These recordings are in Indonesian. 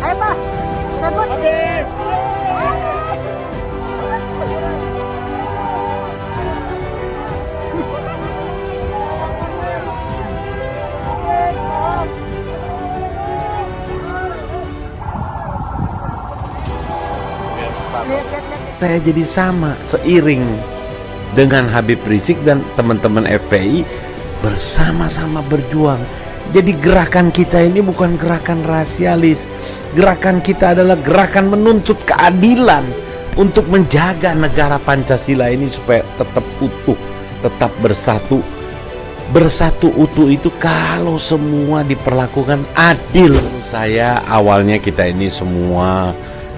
Ayo Pak, sebut. Saya jadi sama, seiring dengan Habib Rizik dan teman-teman FPI bersama-sama berjuang. Jadi gerakan kita ini bukan gerakan rasialis. Gerakan kita adalah gerakan menuntut keadilan untuk menjaga negara Pancasila ini supaya tetap utuh, tetap bersatu. Bersatu utuh itu kalau semua diperlakukan adil. Saya awalnya kita ini semua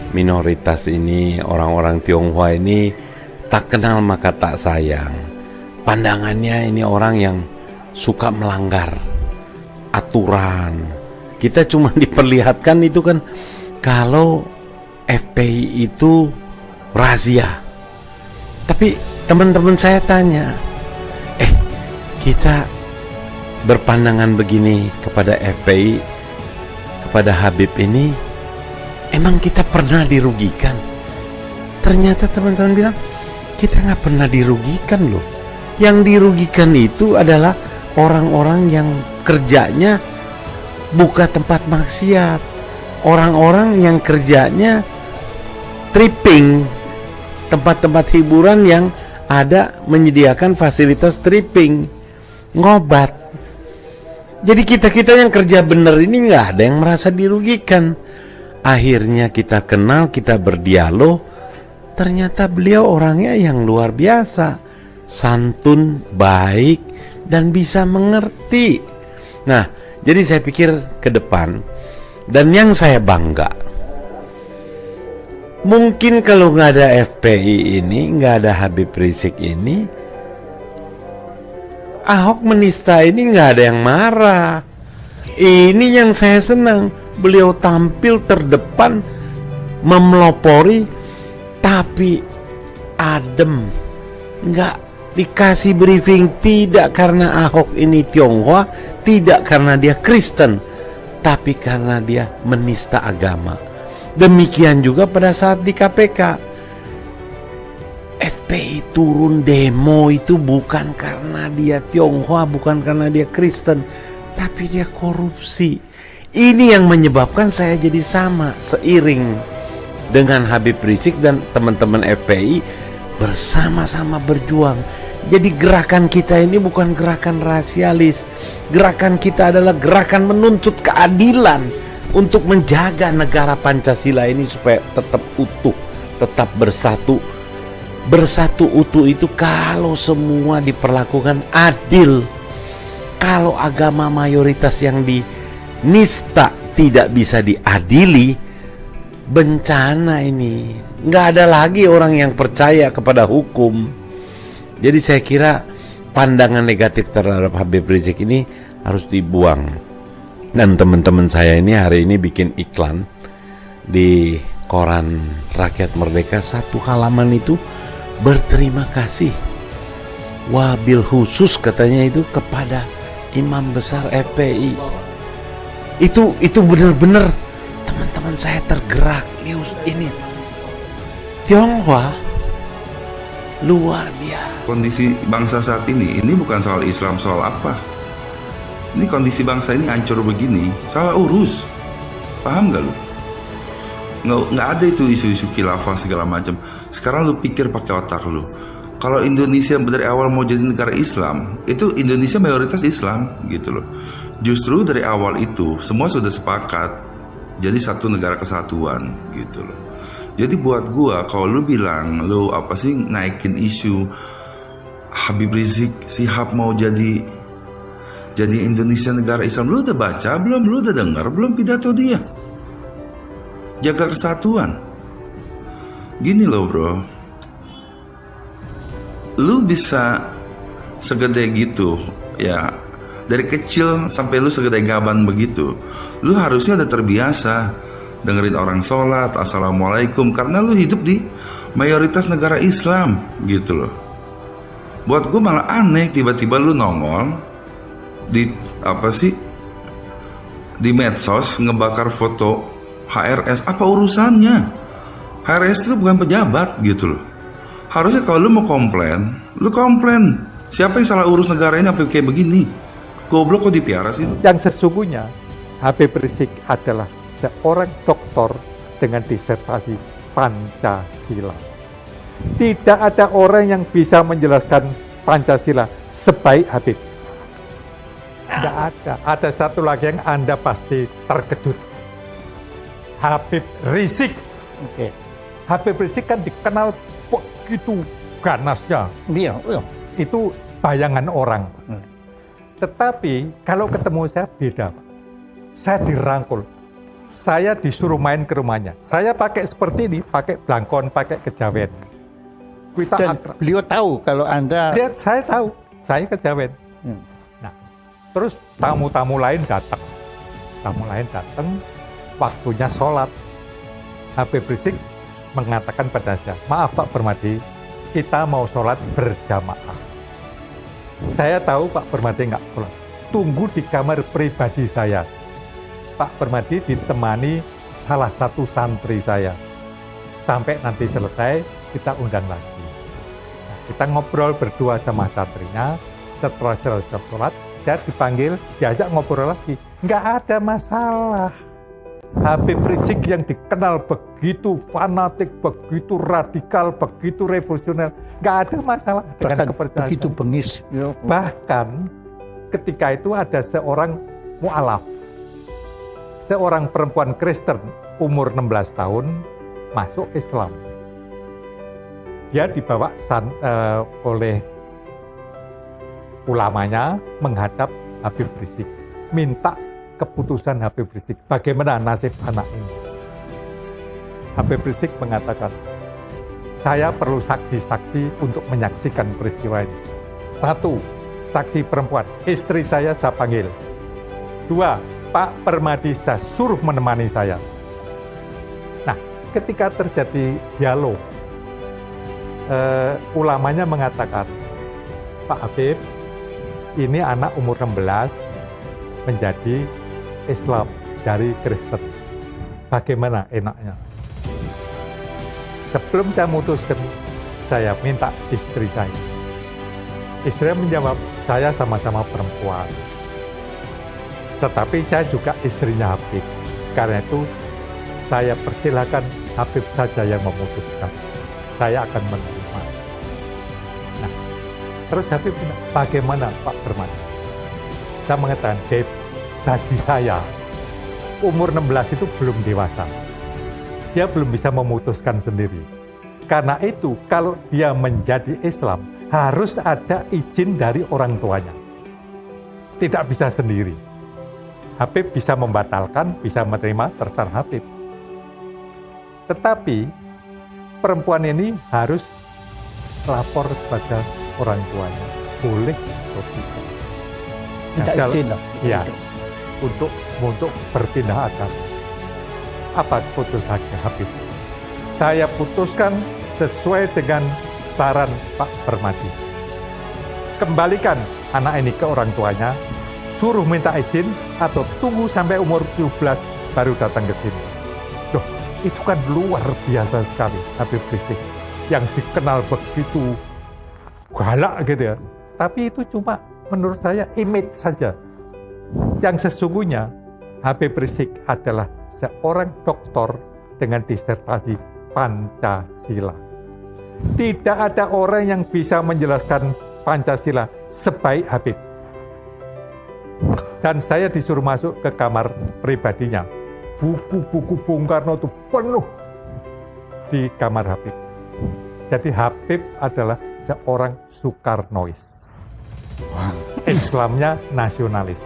minoritas ini, orang-orang Tionghoa ini tak kenal maka tak sayang. Pandangannya ini orang yang suka melanggar aturan. Kita cuma diperlihatkan itu kan kalau FPI itu razia. Tapi teman-teman saya tanya, kita berpandangan begini kepada FPI, kepada Habib ini, emang kita pernah dirugikan? Ternyata teman-teman bilang kita nggak pernah dirugikan loh. Yang dirugikan itu adalah orang-orang yang kerjanya buka tempat maksiat, orang-orang yang kerjanya tripping, tempat-tempat hiburan yang ada menyediakan fasilitas tripping, ngobat. Jadi kita-kita yang kerja bener ini nggak ada yang merasa dirugikan. Akhirnya kita kenal, kita berdialog. Ternyata beliau orangnya yang luar biasa, santun, baik, dan bisa mengerti. Nah, jadi saya pikir ke depan, dan yang saya bangga, mungkin kalau nggak ada FPI ini, nggak ada Habib Rizik ini, Ahok menista ini nggak ada yang marah. Ini yang saya senang, beliau tampil terdepan, memelopori, tapi adem, nggak dikasih briefing. Tidak karena Ahok ini Tionghoa, tidak karena dia Kristen, tapi karena dia menista agama. Demikian juga pada saat di KPK, FPI turun demo itu bukan karena dia Tionghoa, bukan karena dia Kristen, tapi dia korupsi. Ini yang menyebabkan saya jadi sama, seiring dengan Habib Rizik dan teman-teman FPI bersama-sama berjuang. Jadi gerakan kita ini bukan gerakan rasialis. Gerakan kita adalah gerakan menuntut keadilan untuk menjaga negara Pancasila ini supaya tetap utuh, tetap bersatu. Bersatu utuh itu kalau semua diperlakukan adil. Kalau agama mayoritas yang dinista tidak bisa diadili, bencana ini. Nggak ada lagi orang yang percaya kepada hukum. Jadi saya kira pandangan negatif terhadap Habib Rizik ini harus dibuang. Dan teman-teman saya ini hari ini bikin iklan di koran Rakyat Merdeka, satu halaman itu berterima kasih wabil khusus katanya itu kepada Imam Besar FPI. Itu benar-benar teman-teman saya tergerak. News ini Tionghoa luar biasa. Kondisi bangsa saat ini bukan soal Islam, soal apa. Ini kondisi bangsa ini hancur begini, salah urus. Paham gak lu? Nggak ada itu isu-isu khilafah segala macam. Sekarang lu pikir pakai otak lu. Kalau Indonesia dari awal mau jadi negara Islam, itu Indonesia mayoritas Islam gitu loh. Justru dari awal itu semua sudah sepakat jadi satu negara kesatuan gitu loh. Jadi buat gua, kalau lu bilang lu apa sih naikin isu Habib Rizik Sihab mau jadi Indonesia negara Islam, lu udah baca belum? Lu udah dengar belum pidato dia? Jaga kesatuan. Gini loh bro, lu bisa segede gitu ya, dari kecil sampai lu segede gaban begitu, lu harusnya udah terbiasa dengerin orang sholat assalamualaikum, karena lu hidup di mayoritas negara Islam gitu loh. Buat gue malah aneh tiba-tiba lu nongol di apa sih di medsos ngebakar foto HRS, apa urusannya? HRS itu bukan pejabat gitu loh. Harusnya kalau lu mau komplain, lu komplain. Siapa yang salah urus negara ini sampai kayak begini? Goblok kok dipiara sih? Yang sesungguhnya Habib Rizik adalah seorang doktor dengan disertasi Pancasila. Tidak ada orang yang bisa menjelaskan Pancasila sebaik Habib. Tidak ada. Ada satu lagi yang Anda pasti terkejut. Habib Rizik. Oke. Habib Rizik kan dikenal begitu ganasnya. Iya. Itu bayangan orang. Tetapi kalau ketemu saya beda, Pak. Saya dirangkul. Saya disuruh main ke rumahnya. Saya pakai seperti ini, pakai blangkon, pakai kejawen. Kita Dan akrab. beliau tahu kalau Anda... Lihat, saya tahu, saya kejawen. Nah, terus tamu-tamu lain datang. Tamu lain datang, waktunya sholat. Habib Rizik mengatakan pada saya, maaf Pak Permadi, kita mau sholat berjamaah. Saya tahu Pak Permadi nggak sholat. Tunggu di kamar pribadi saya. Pak Permadi ditemani salah satu santri saya. Sampai nanti selesai, kita undang lagi. Nah, kita ngobrol berdua sama santrinya. Setelah selesai sholat, saya dipanggil, diajak ngobrol lagi. Nggak ada masalah. Habib Rizik yang dikenal begitu fanatik, begitu radikal, begitu revolusioner, nggak ada masalah dengan kepercayaan. Begitu bengis. Bahkan ketika itu ada seorang mu'alaf, seorang perempuan Kristen umur 16 tahun masuk Islam. Dia dibawa oleh ulamanya menghadap Habib Rizik, minta keputusan Habib Rizik, bagaimana nasib anak ini. Habib Rizik mengatakan, saya perlu saksi-saksi untuk menyaksikan peristiwa ini. 1, saksi perempuan, istri saya panggil. 2, Pak Permadi saya suruh menemani saya. Nah, ketika terjadi dialog, ulamanya mengatakan, Pak Habib, ini anak umur 16 menjadi Islam dari Kristen. Bagaimana enaknya? Sebelum saya memutuskan, saya minta istri saya. Istrinya menjawab, saya sama-sama perempuan. Tetapi saya juga istrinya Habib. Karena itu, saya persilahkan Habib saja yang memutuskan. Saya akan menerima. Nah, terus Habib bilang, bagaimana Pak Permadi? Saya mengatakan, Habib, bagi saya, umur 16 itu belum dewasa. Dia belum bisa memutuskan sendiri. Karena itu, kalau dia menjadi Islam, harus ada izin dari orang tuanya. Tidak bisa sendiri. Habib bisa membatalkan, bisa menerima, terserah Habib. Tetapi, perempuan ini harus lapor kepada orang tuanya. Boleh atau tidak. Minta izin lah. Ya, untuk berpindah agama. Apa putusan Habib? Saya putuskan sesuai dengan saran Pak Permadi. Kembalikan anak ini ke orang tuanya, suruh minta izin atau tunggu sampai umur 17 baru datang ke sini. Loh, itu kan luar biasa sekali Habib Rizik yang dikenal begitu galak gitu ya. Tapi itu cuma menurut saya image saja. Yang sesungguhnya Habib Rizik adalah seorang doktor dengan disertasi Pancasila. Tidak ada orang yang bisa menjelaskan Pancasila sebaik Habib. Dan saya disuruh masuk ke kamar pribadinya. Buku-buku Bung Karno itu penuh di kamar Habib. Jadi Habib adalah seorang Soekarnois. Islamnya nasionalis.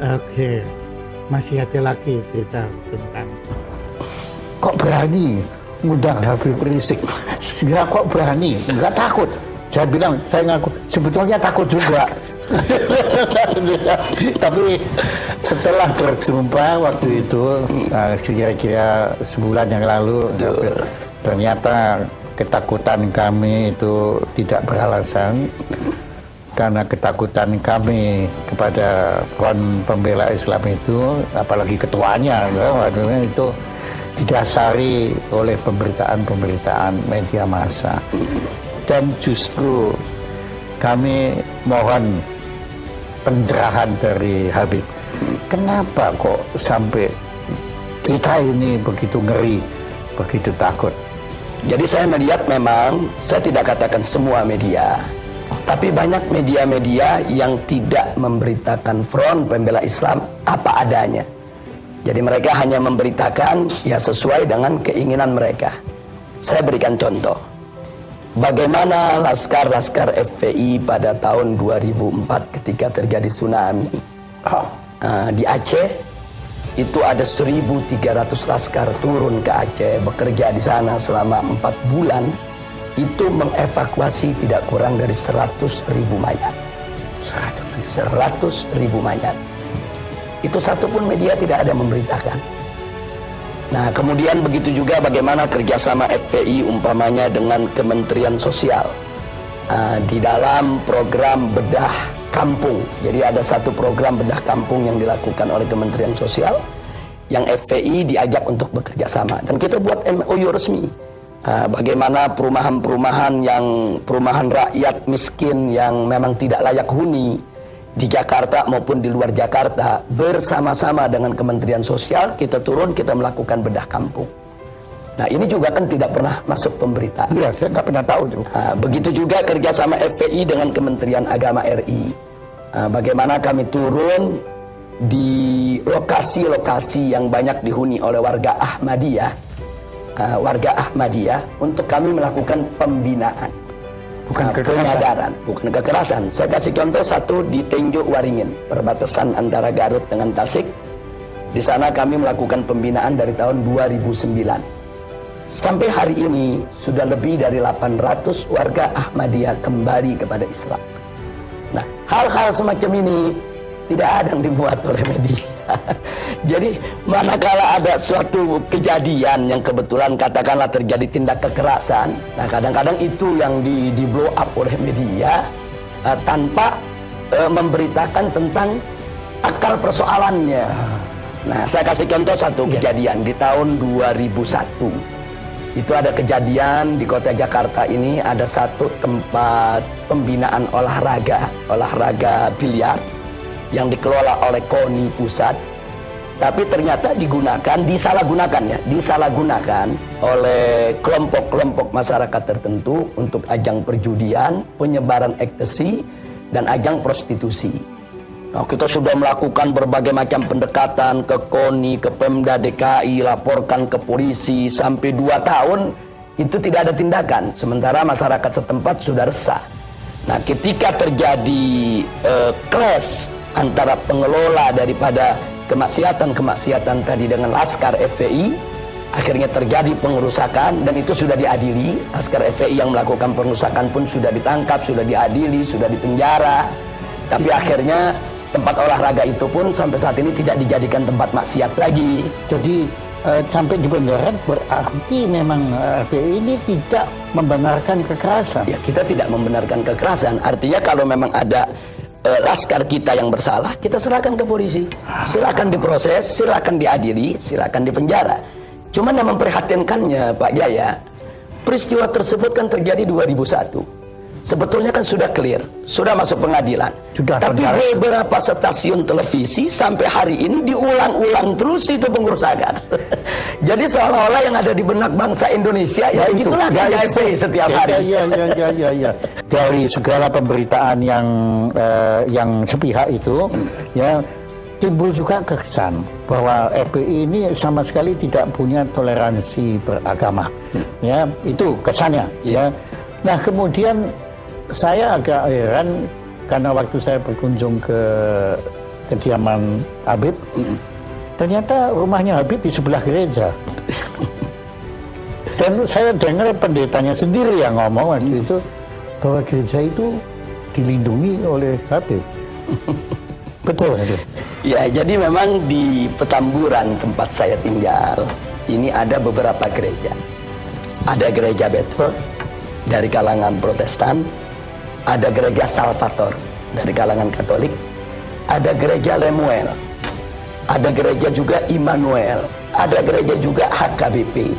Oke, masih ada lagi cerita tentang kok berani ngundang Habib Rizik? Enggak, kok berani? Enggak takut? Saya bilang, saya ngaku, sebetulnya takut juga. Tapi setelah berjumpa waktu itu, kira-kira sebulan yang lalu, ternyata ketakutan kami itu tidak beralasan. karena ketakutan kami kepada Front Pembela Islam itu, apalagi ketuanya, itu didasari oleh pemberitaan-pemberitaan media massa. Dan justru kami mohon pencerahan dari Habib. Kenapa kok sampai kita ini begitu ngeri, begitu takut? Jadi saya melihat memang, saya tidak katakan semua media, tapi banyak media-media yang tidak memberitakan Front Pembela Islam apa adanya. Jadi mereka hanya memberitakan ya sesuai dengan keinginan mereka. Saya berikan contoh. Bagaimana laskar-laskar FPI pada tahun 2004 ketika terjadi tsunami di Aceh, itu ada 1.300 laskar turun ke Aceh, bekerja di sana selama 4 bulan, itu mengevakuasi tidak kurang dari 100.000 mayat. 100.000 mayat. Itu satu pun media tidak ada memberitakan. Nah, kemudian begitu juga bagaimana kerjasama FPI umpamanya dengan Kementerian Sosial di dalam program bedah kampung. Jadi ada satu program bedah kampung yang dilakukan oleh Kementerian Sosial yang FPI diajak untuk bekerja sama, dan kita buat MOU resmi. Bagaimana perumahan-perumahan rakyat miskin yang memang tidak layak huni di Jakarta maupun di luar Jakarta, bersama-sama dengan Kementerian Sosial kita turun, kita melakukan bedah kampung. Nah, ini juga kan tidak pernah masuk pemberitaan. Iya, saya nggak pernah tahu itu. Begitu juga kerjasama FPI dengan Kementerian Agama RI. Bagaimana kami turun di lokasi-lokasi yang banyak dihuni oleh warga Ahmadiyah, untuk kami melakukan pembinaan. Bukan kekerasan. Bukan kekerasan. Saya kasih contoh satu di Tenjo Waringin, perbatasan antara Garut dengan Tasik. Di sana kami melakukan pembinaan dari tahun 2009. Sampai hari ini sudah lebih dari 800 warga Ahmadiyah kembali kepada Islam. Nah, hal-hal semacam ini tidak ada yang dibuat oleh media. Jadi manakala ada suatu kejadian yang kebetulan katakanlah terjadi tindak kekerasan, nah kadang-kadang itu yang di blow up oleh media tanpa memberitakan tentang akar persoalannya. Nah, saya kasih contoh satu kejadian di tahun 2001. Itu ada kejadian di kota Jakarta ini, ada satu tempat pembinaan olahraga biliar yang dikelola oleh KONI pusat, tapi ternyata disalahgunakan oleh kelompok-kelompok masyarakat tertentu untuk ajang perjudian, penyebaran ekstasi, dan ajang prostitusi. Nah, kita sudah melakukan berbagai macam pendekatan ke KONI, ke Pemda DKI, laporkan ke polisi, sampai 2 tahun itu tidak ada tindakan, sementara masyarakat setempat sudah resah. Nah, ketika terjadi clash antara pengelola daripada kemaksiatan tadi dengan laskar FPI, akhirnya terjadi pengerusakan, dan itu sudah diadili. Laskar FPI yang melakukan pengerusakan pun sudah ditangkap, sudah diadili, sudah dipenjara. Tapi akhirnya tempat olahraga itu pun sampai saat ini tidak dijadikan tempat maksiat lagi. Jadi sampai di penjara berarti memang FPI ini tidak membenarkan kekerasan. Ya, kita tidak membenarkan kekerasan. Artinya kalau memang ada laskar kita yang bersalah, kita serahkan ke polisi. Silakan diproses, silakan diadili, silakan dipenjara. Cuman yang memprihatinkannya, Pak Jaya, peristiwa tersebut kan terjadi 2001. Sebetulnya kan sudah clear, sudah masuk pengadilan. Tapi beberapa stasiun televisi sampai hari ini diulang-ulang terus itu pengerusakan. Jadi seolah-olah yang ada di benak bangsa Indonesia ya itulah FPI setiap hari. Ya. Dari segala pemberitaan yang sepihak itu, ya timbul juga kesan bahwa FPI ini sama sekali tidak punya toleransi beragama. Ya, itu kesannya. Ya. Nah, kemudian saya agak heran karena waktu saya berkunjung ke kediaman Habib, ternyata rumahnya Habib di sebelah gereja. Dan saya dengar pendetanya sendiri yang ngomong waktu itu bahwa gereja itu dilindungi oleh Habib. Betul, Habib? Ya, jadi memang di Petamburan tempat saya tinggal ini ada beberapa gereja. Ada gereja Bethel dari kalangan Protestan, ada gereja Salvator dari kalangan Katolik, ada gereja Lemuel, ada gereja juga Immanuel, ada gereja juga HKBP.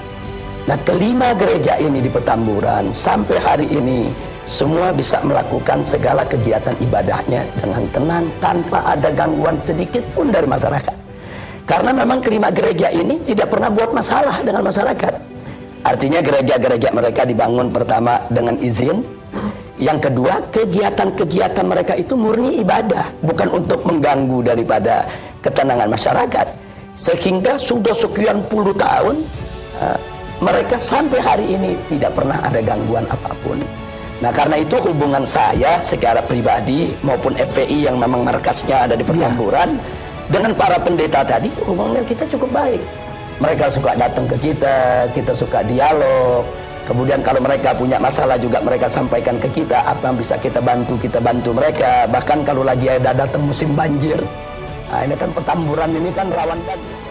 Nah, kelima gereja ini di Petamburan sampai hari ini semua bisa melakukan segala kegiatan ibadahnya dengan tenang tanpa ada gangguan sedikit pun dari masyarakat. Karena memang kelima gereja ini tidak pernah buat masalah dengan masyarakat. Artinya gereja-gereja mereka dibangun pertama dengan izin. Yang kedua, kegiatan-kegiatan mereka itu murni ibadah, bukan untuk mengganggu daripada ketenangan masyarakat. Sehingga sudah sekian puluh tahun mereka sampai hari ini tidak pernah ada gangguan apapun. Nah, karena itu hubungan saya secara pribadi maupun FPI yang memang markasnya ada di Petamburan dengan para pendeta tadi, hubungan kita cukup baik. Mereka suka datang ke kita suka dialog. Kemudian kalau mereka punya masalah juga mereka sampaikan ke kita, apa yang bisa kita bantu mereka. Bahkan kalau lagi ada datang musim banjir, nah ini kan Petamburan ini kan rawan banjir.